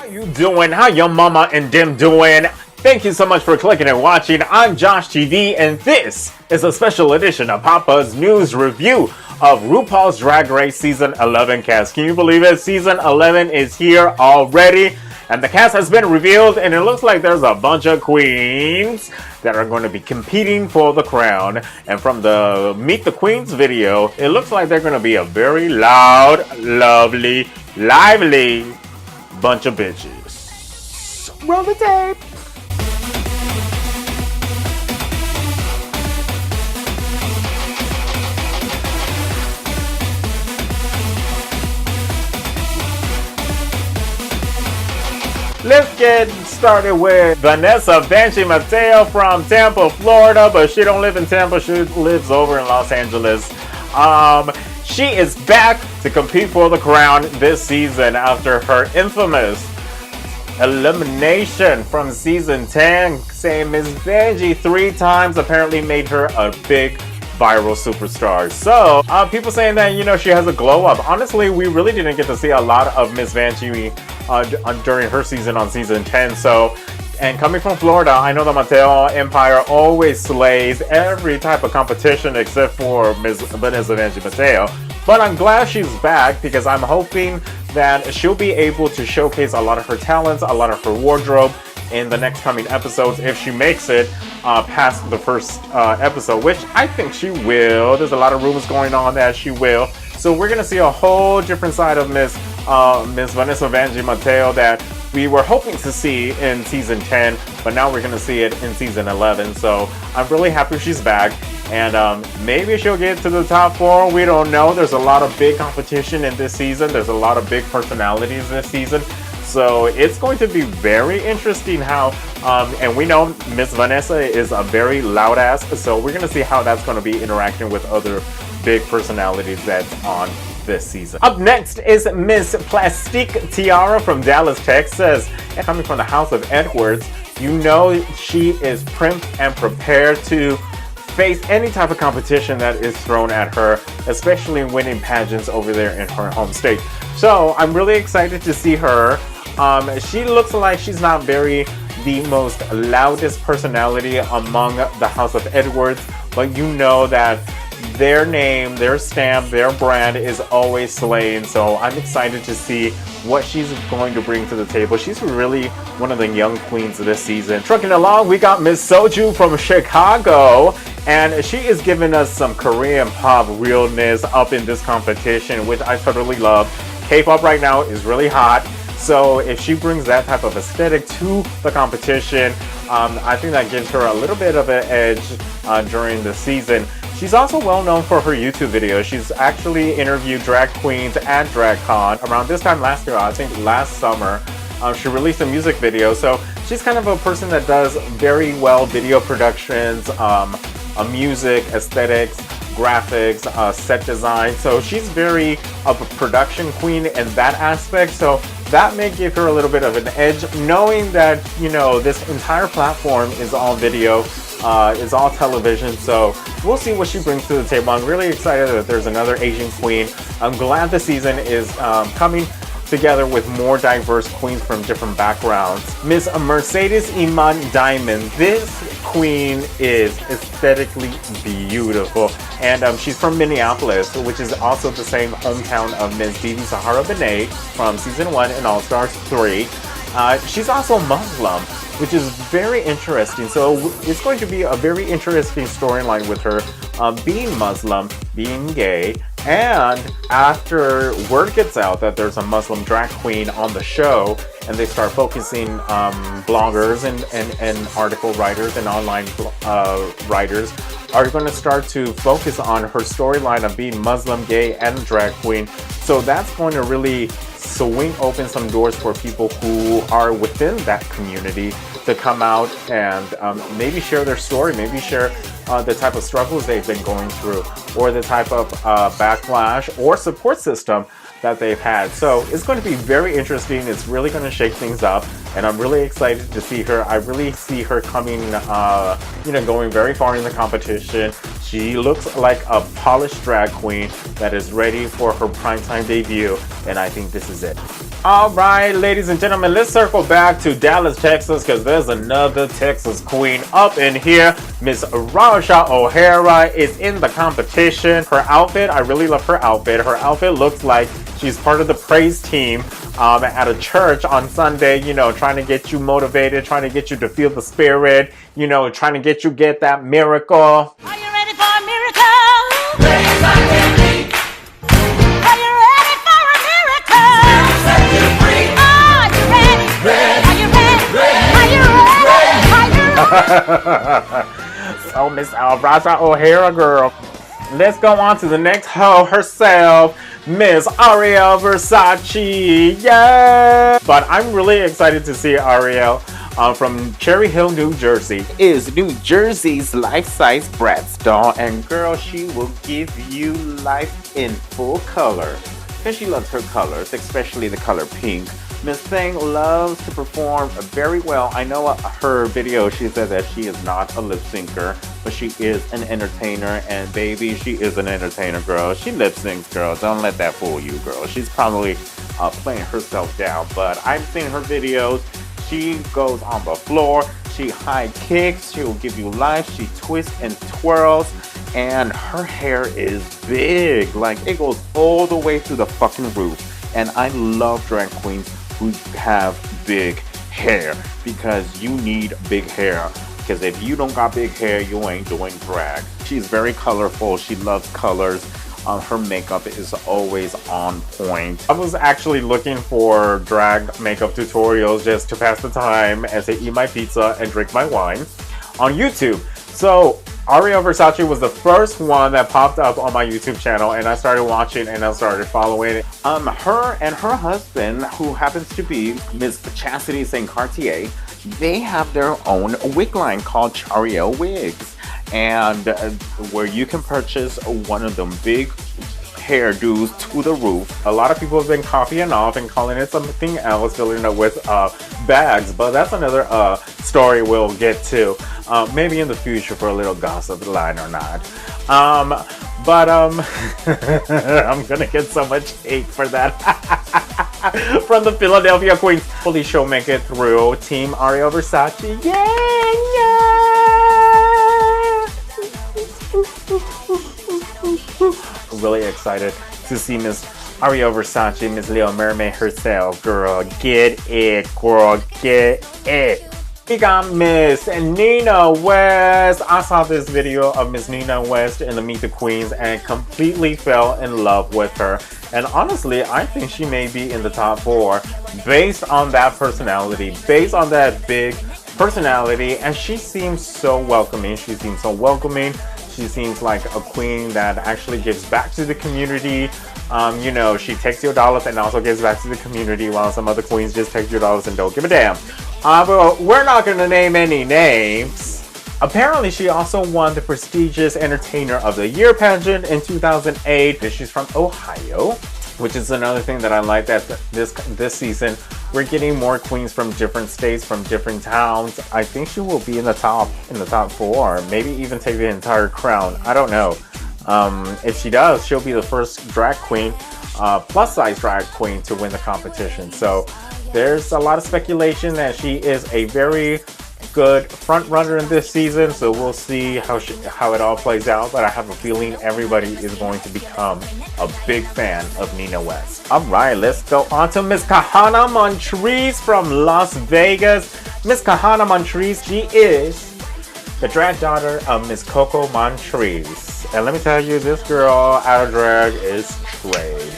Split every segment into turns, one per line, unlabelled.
How you doing? How your mama and them doing? Thank you so much for clicking and watching. I'm Josh TV, and this is a special edition of Papa's News Review of RuPaul's Drag Race Season 11 cast. Can you believe it? Season 11 is here already, and the cast has been revealed, and it looks like there's a bunch of queens that are going to be competing for the crown. And from the Meet the Queens video, it looks like they're going to be a very loud, lovely, lively bunch of bitches. Roll the tape. Let's get started with Vanessa Mateo from Tampa, Florida, but she don't live in Tampa, she lives over in Los Angeles. She is back to compete for the crown this season after her infamous elimination from season 10, saying Miss Vanjie 3 times apparently made her a big viral superstar. So people saying that, you know, she has a glow up. Honestly, we really didn't get to see a lot of Miss Vanjie during her season on season 10. So, and coming from Florida, I know the Mateo Empire always slays every type of competition except for Miss Vanessa Mateo. But I'm glad she's back because I'm hoping that she'll be able to showcase a lot of her talents, a lot of her wardrobe in the next coming episodes if she makes it past the first episode, which I think she will. There's a lot of rumors going on that she will. So we're gonna see a whole different side of Miss Vanessa Mateo that we were hoping to see in season 10, but now we're gonna see it in season 11. So I'm really happy she's back, and maybe she'll get to the top 4. We don't know. There's a lot of big competition in this season. There's a lot of big personalities this season. So it's going to be very interesting how, and we know Miss Vanessa is a very loud ass, so we're going to see how that's going to be interacting with other big personalities that's on this season. Up next is Miss Plastique Tiara from Dallas, Texas. And coming from the House of Edwards, you know she is primed and prepared to face any type of competition that is thrown at her, especially winning pageants over there in her home state. So I'm really excited to see her. She looks like she's not the most loudest personality among the House of Edwards, but you know that their name, their stamp, their brand is always slaying. So I'm excited to see what she's going to bring to the table. She's really one of the young queens of this season. Trucking along, we got Miss Soju from Chicago, and she is giving us some Korean pop realness up in this competition, which I totally love. K-pop right now is really hot. So if she brings that type of aesthetic to the competition, I think that gives her a little bit of an edge during the season. She's also well known for her YouTube videos. She's actually interviewed drag queens at DragCon around this time last year, I think last summer. She released a music video. So she's kind of a person that does very well video productions, music, aesthetics, graphics, set design. So she's very of a production queen in that aspect. So that may give her a little bit of an edge, knowing that, you know, this entire platform is all video, is all television. So we'll see what she brings to the table. I'm really excited that there's another Asian queen. I'm glad the season is coming together with more diverse queens from different backgrounds. Miss Mercedes Iman Diamond. This queen is aesthetically beautiful, and she's from Minneapolis, which is also the same hometown of Miss Didi Sahara Benet from season 1 and All Stars 3. She's also Muslim, which is very interesting. So it's going to be a very interesting storyline with her being Muslim, being gay, and after word gets out that there's a Muslim drag queen on the show, and they start focusing, bloggers and article writers and online writers are going to start to focus on her storyline of being Muslim, gay, and drag queen. So that's going to really swing open some doors for people who are within that community to come out and maybe share their story, maybe share the type of struggles they've been going through, or the type of backlash or support system that they've had. So it's going to be very interesting. It's really going to shake things up, and I'm really excited to see her. I really see her coming, going very far in the competition. She looks like a polished drag queen that is ready for her primetime debut, and I think this is it. Alright, ladies and gentlemen, let's circle back to Dallas, Texas, because there's another Texas queen up in here. Miss OHara is in the competition. Her outfit, I really love her outfit. Her outfit looks like she's part of the praise team at a church on Sunday, you know, trying to get you motivated, trying to get you to feel the spirit, you know, trying to get you get that miracle.
Are you ready for a miracle? Praise like me. Are you ready for a miracle? Set you free. Are you ready? Ready. Are you ready? Ready. Are you ready?
So Miss OHara girl. Let's go on to the next hoe herself, Miss Arielle Versace. Yeah! But I'm really excited to see Arielle from Cherry Hill, New Jersey. Is New Jersey's life-size Bratz doll, and girl, she will give you life in full color. Because she loves her colors, especially the color pink. Miss Thing loves to perform very well. I know her video, she said that she is not a lip syncer, but she is an entertainer, and baby, she is an entertainer, girl. She lip syncs, girl. Don't let that fool you, girl. She's probably playing herself down, but I've seen her videos. She goes on the floor, she high kicks, she will give you life, she twists and twirls, and her hair is big. Like, it goes all the way through the fucking roof. And I love drag queens who have big hair, because you need big hair. Because if you don't got big hair, you ain't doing drag. She's very colorful. She loves colors. Her makeup is always on point. I was actually looking for drag makeup tutorials just to pass the time as I eat my pizza and drink my wine on YouTube. So Arielle Versace was the first one that popped up on my YouTube channel, and I started watching and I started following. Her and her husband, who happens to be Miss Chastity St. Cartier, they have their own wig line called Arielle Wigs, and where you can purchase one of them big hairdos to the roof. A lot of people have been copying off and calling it something else, filling it with bags, but that's another story we'll get to maybe in the future for a little gossip line or not. But I'm gonna get so much hate for that from the Philadelphia Queens. Hopefully she'll make it through. Team Arielle Versace. Yeah, yeah. Really excited to see Miss Arielle Versace, Miss Little Mermaid herself. Girl, get it, girl, get it. We got Miss Nina West. I saw this video of Miss Nina West in the Meet the Queens and completely fell in love with her. And honestly, I think she may be in the top 4 based on that personality, based on that big personality. And she seems so welcoming. She seems so welcoming. She seems like a queen that actually gives back to the community. You know, she takes your dollars and also gives back to the community, while some other queens just take your dollars and don't give a damn. But we're not going to name any names. Apparently, she also won the prestigious Entertainer of the Year pageant in 2008. She's from Ohio, which is another thing that I like, that this season we're getting more queens from different states, from different towns. I think she will be in the top 4, maybe even take the entire crown. I don't know. If she does, she'll be the first drag queen, plus size drag queen, to win the competition. So there's a lot of speculation that she is a very good front runner in this season. So we'll see how it all plays out. But I have a feeling everybody is going to become a big fan of Nina West. All right, let's go on to Miss Kahana Montrese from Las Vegas. Miss Kahana Montrese, she is the drag daughter of Miss Coco Montrese. And let me tell you, this girl out of drag is straight.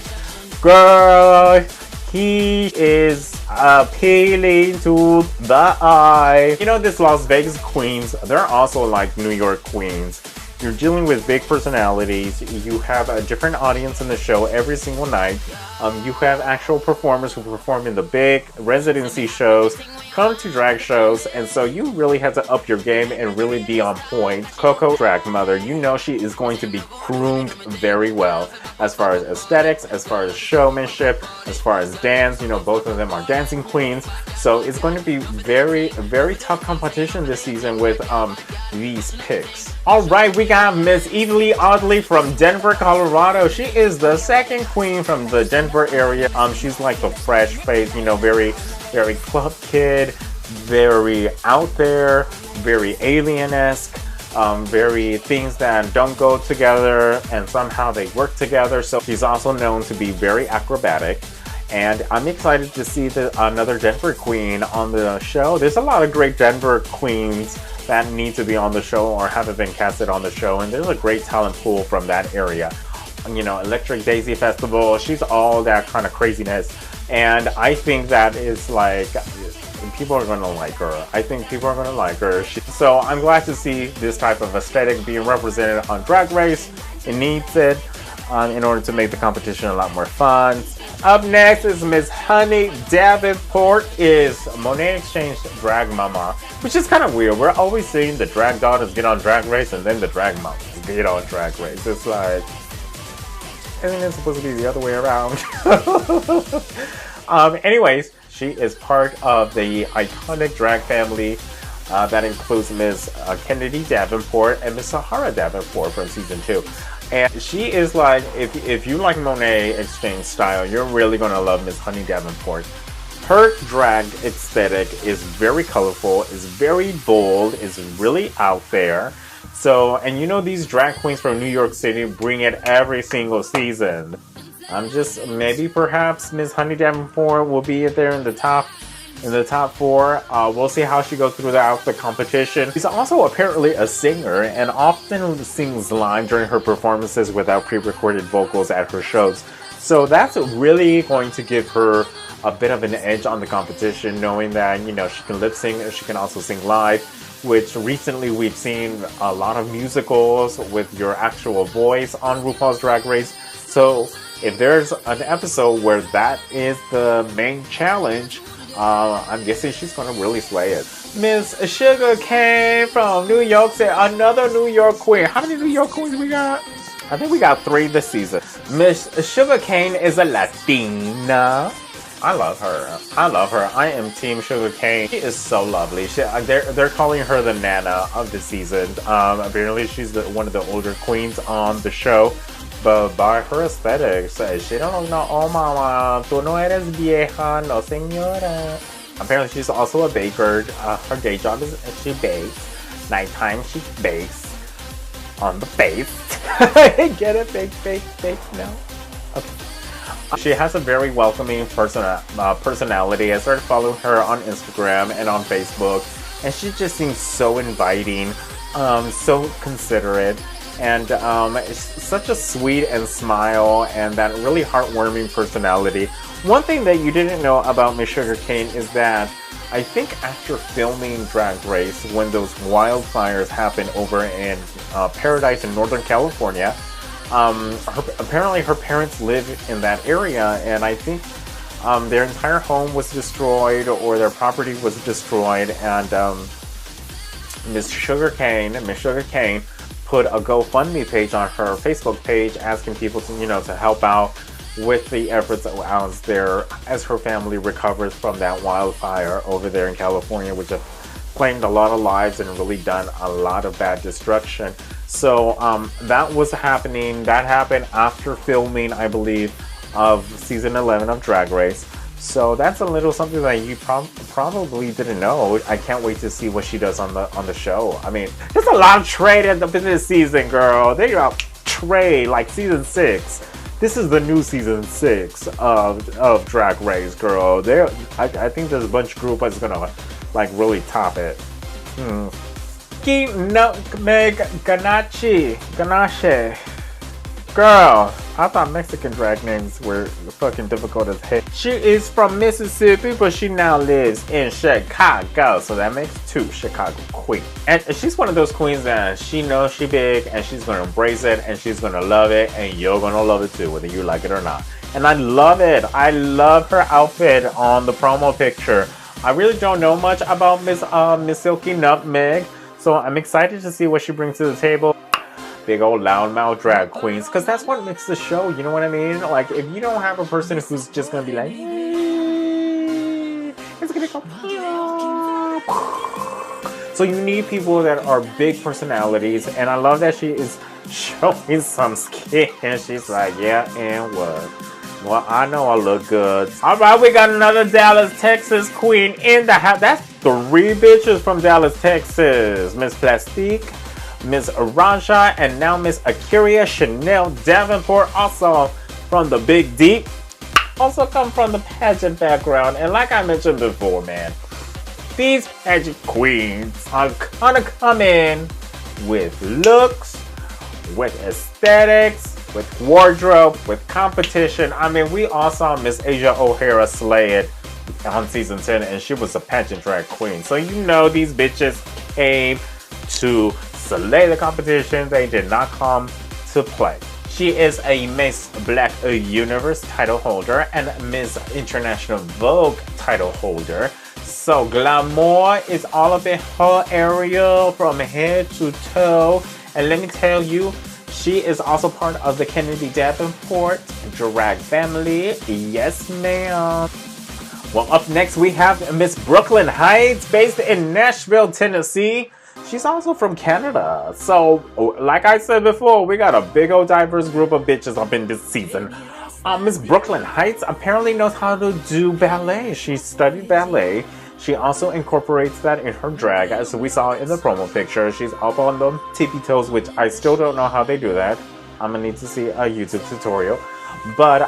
Girl, he is appealing to the eye. You know, this Las Vegas queens, they're also like New York queens. You're dealing with big personalities. You have a different audience in the show every single night. You have actual performers who perform in the big residency shows, come to drag shows, and so you really have to up your game and really be on point. Coco, drag mother, you know she is going to be groomed very well as far as aesthetics, as far as showmanship, as far as dance. You know, both of them are dancing queens, so it's going to be very, very tough competition this season with these picks. All right, we got Miss Evilly Oddly from Denver, Colorado. She is the second queen from the Denver Denver area. She's like the fresh face, you know, very, very club kid, very out there, very alien-esque, very things that don't go together and somehow they work together. So she's also known to be very acrobatic. And I'm excited to see another Denver queen on the show. There's a lot of great Denver queens that need to be on the show or haven't been casted on the show. And there's a great talent pool from that area. You know, Electric Daisy Festival, she's all that kind of craziness. And I think that is like, people are gonna like her. I think people are gonna like her. So I'm glad to see this type of aesthetic being represented on Drag Race. It needs it in order to make the competition a lot more fun. Up next is Miss Honey Davenport is Monet Exchange drag mama, which is kind of weird. We're always seeing the drag daughters get on Drag Race and then the drag mamas get on Drag Race. It's like, isn't it supposed to be the other way around? Anyways, she is part of the iconic drag family that includes Miss Kennedy Davenport and Miss OHara Davenport from season 2. And she is like, if you like Monet Exchange style, you're really gonna love Miss Honey Davenport. Her drag aesthetic is very colorful, is very bold, is really out there. So, and you know these drag queens from New York City bring it every single season. Maybe perhaps Miss Honey Davenport will be there in the top 4. We'll see how she goes throughout the competition. She's also apparently a singer and often sings live during her performances without pre-recorded vocals at her shows. So that's really going to give her a bit of an edge on the competition, knowing that, you know, she can lip sync and she can also sing live, which recently we've seen a lot of musicals with your actual voice on RuPaul's Drag Race. So if there's an episode where that is the main challenge, I'm guessing she's gonna really slay it. Miss Sugar Cane from New York City, another New York queen. How many New York queens we got? I think we got 3 this season. Miss Sugar Cane is a Latina. I love her. I love her. I am Team Sugar Cane. She is so lovely. They're calling her the Nana of the season. Apparently she's one of the older queens on the show. But by her aesthetics, she don't know, oh mama, tú no eres vieja, no señora. Apparently she's also a baker. Her day job is she bakes. Nighttime she bakes on the face. Get it? Bake, no? Okay. She has a very welcoming personality. I started following her on Instagram and on Facebook. And she just seems so inviting, so considerate. And such a sweet and smile and that really heartwarming personality. One thing that you didn't know about Miss Sugar Cane is that I think after filming Drag Race, when those wildfires happened over in Paradise in Northern California, apparently her parents live in that area, and I think their entire home was destroyed or their property was destroyed, and Miss Sugar Cane put a GoFundMe page on her Facebook page asking people to, you know, to help out with the efforts as her family recovers from that wildfire over there in California, which have claimed a lot of lives and really done a lot of bad destruction. So that was happening. That happened after filming, I believe, of season 11 of Drag Race. So that's a little something that you probably didn't know. I can't wait to see what she does on the show. I mean, there's a lot of trade at the this season, girl. They got trade like season 6. This is the new season 6 of Drag Race, girl. I think there's a bunch of group that's gonna like really top it. Nutmeg Ganache. Girl, I thought Mexican drag names were fucking difficult as heck. She is from Mississippi, but she now lives in Chicago, so that makes 2 Chicago queens. And she's one of those queens that she knows she big, and she's gonna embrace it, and she's gonna love it, and you're gonna love it too, whether you like it or not. And I love it. I love her outfit on the promo picture. I really don't know much about Miss Silky Nutmeg, so I'm excited to see what she brings to the table. Big old loudmouth drag queens, because that's what makes the show, you know what I mean? Like, if you don't have a person who's just gonna be like, it's gonna go. So you need people that are big personalities, and I love that she is showing some skin. She's like, yeah, and what? Well, I know I look good. All right, we got another Dallas, Texas queen in the house. That's 3 bitches from Dallas, Texas. Miss Plastique, Miss Aranja, and now Miss Akira Chanel Davenport, also from the Big Deep. Also come from the pageant background. And like I mentioned before, man, these pageant queens are gonna come in with looks, with aesthetics, with wardrobe, with competition. I mean, we all saw Miss Asia O'Hara slay it on season 10, and she was a pageant drag queen. So you know these bitches came to slay the competition. They did not come to play. She is a Miss Black Universe title holder and Miss International Vogue title holder. So glamour is all up in her area from head to toe. And let me tell you, she is also part of the Kennedy Davenport drag family. Yes, ma'am. Well, up next we have Miss Brooklyn Heights, based in Nashville, Tennessee. She's also from Canada. So, like I said before, we got a big old diverse group of bitches up in this season. Miss Brooklyn Heights apparently knows how to do ballet. She studied ballet. She also incorporates that in her drag, as we saw in the promo picture. She's up on the tippy toes, which I still don't know how they do that. I'm gonna need to see a YouTube tutorial. But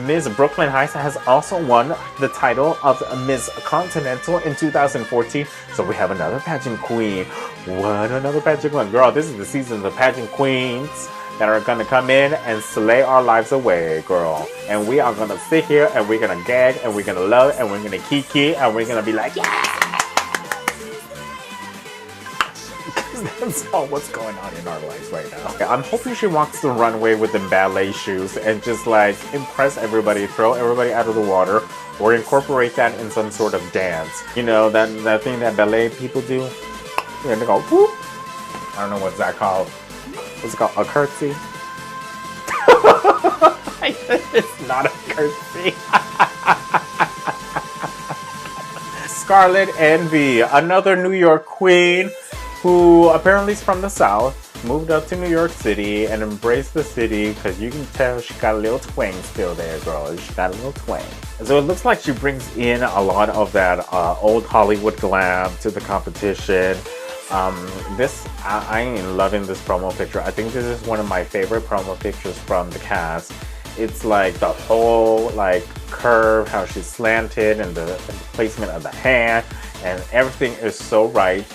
Miss Brooklyn Heights has also won the title of Miss Continental in 2014. So we have another pageant queen. What, another pageant queen? Girl, this is the season of the pageant queens that are gonna come in and slay our lives away, girl. And we are gonna sit here and we're gonna gag and we're gonna love and we're gonna kiki and we're gonna be like, yeah! That's all what's going on in our lives right now. I'm hoping she walks the runway with the ballet shoes and just like impress everybody, throw everybody out of the water, or incorporate that in some sort of dance. You know, that thing that ballet people do? Yeah, they go, whoop. I don't know what's that called. What's it called? A curtsy? It's not a curtsy. Scarlett Envy, another New York queen, who apparently is from the South, moved up to New York City and embraced the city, because you can tell she got a little twang still there, girl. She got a little twang. So it looks like she brings in a lot of that old Hollywood glam to the competition. I am loving this promo picture. I think this is one of my favorite promo pictures from the cast. It's like the whole like curve, how she's slanted, and the placement of the hand, and everything is so right.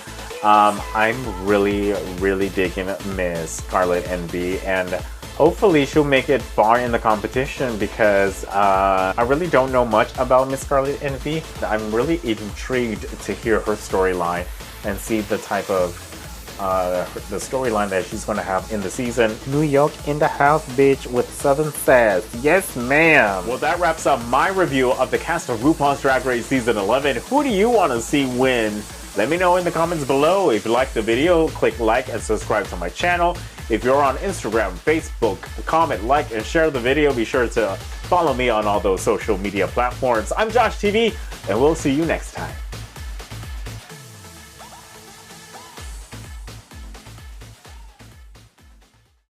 I'm really digging Miss Scarlett Envy, and hopefully she'll make it far in the competition, because I really don't know much about Miss Scarlett Envy. I'm really intrigued to hear her storyline and see the type of the storyline that she's going to have in the season. New York in the house, bitch, with Southern sass. Yes, ma'am. Well, that wraps up my review of the cast of RuPaul's Drag Race Season 11. Who do you want to see win? Let me know in the comments below. If you liked the video, click like and subscribe to my channel. If you're on Instagram, Facebook, comment, like, and share the video. Be sure to follow me on all those social media platforms. I'm Josh TV, and we'll see you next time.